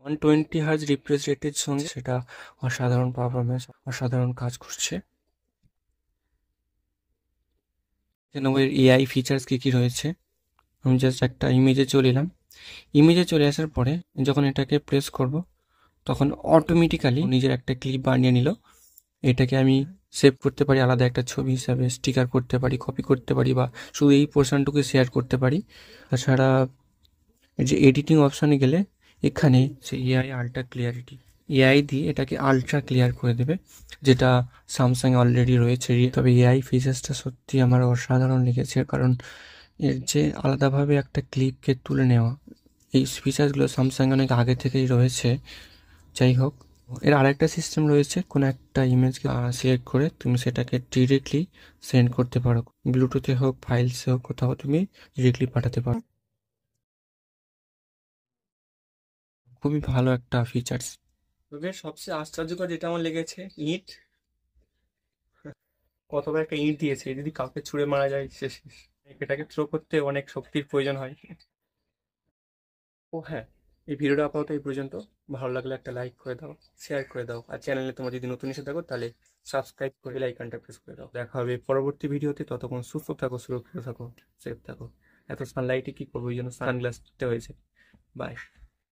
120 Hz refresh রেটের সঙ্গে সেটা অসাধারণ পারফরমেন্স, অসাধারণ কাজ করছে। এর এআই ফিচার্স কী রয়েছে, আমি জাস্ট একটা ইমেজে চলে এলাম। ইমেজে চলে আসার পরে যখন এটাকে প্রেস করব তখন অটোমেটিক্যালি নিজের একটা ক্লিপ বানিয়ে নিল। এটাকে আমি সেভ করতে পারি আলাদা একটা ছবি হিসাবে, স্টিকার করতে পারি, কপি করতে পারি, বা শুধু এই পোর্শনটুকু শেয়ার করতে পারি। তাছাড়া এই যে এডিটিং অপশানে গেলে এখানে সে এআই আলট্রা ক্লিয়ারিটি, এআই দিয়ে এটাকে আলট্রা ক্লিয়ার করে দেবে, যেটা স্যামসাং অলরেডি রয়েছে। তবে এআই ফিচার্সটা সত্যি আমার অসাধারণ লেগেছে, কারণ এর যে আলাদাভাবে একটা ক্লিপকে তুলে নেওয়া, এই ফিচার্সগুলো স্যামসাং অনেক আগে থেকেই রয়েছে। যাই হোক, এর আরেকটা সিস্টেম রয়েছে, কোনো একটা ইমেজকে সিলেক্ট করে তুমি সেটাকে ডিরেক্টলি সেন্ড করতে পারো, ব্লুটুথে হোক, ফাইলসে হোক, কোথাও তুমি ডিরেক্টলি পাঠাতে পারো। খুবই ভালো একটা ফিচার্স। তবে সবচেয়ে আশ্চর্যকর যেটা আমার লেগেছে, ইট, কত বড় একটা ইট দিয়েছে, যদি কাউকে ছুঁড়ে মারা যায় শেষ। এটাকে থ্রো করতে অনেক শক্তির প্রয়োজন হয়। ও হ্যাঁ, এই ভিডিওটা আপাতত এই পর্যন্ত। ভালো লাগলে একটা লাইক করে দাও, শেয়ার করে দাও, আর চ্যানেলে তোমরা যদি নতুন এসে থাকো তাহলে সাবস্ক্রাইব করে আইকনটা প্রেস করে দাও। দেখা হবে পরবর্তী ভিডিওতে, ততক্ষণ সুস্থ থাকো, সুরক্ষিত থাকো, সেফ থাকো। এত সানলাইটে কি করবো, ওই জন্য সানগ্লাস হয়েছে। বাই।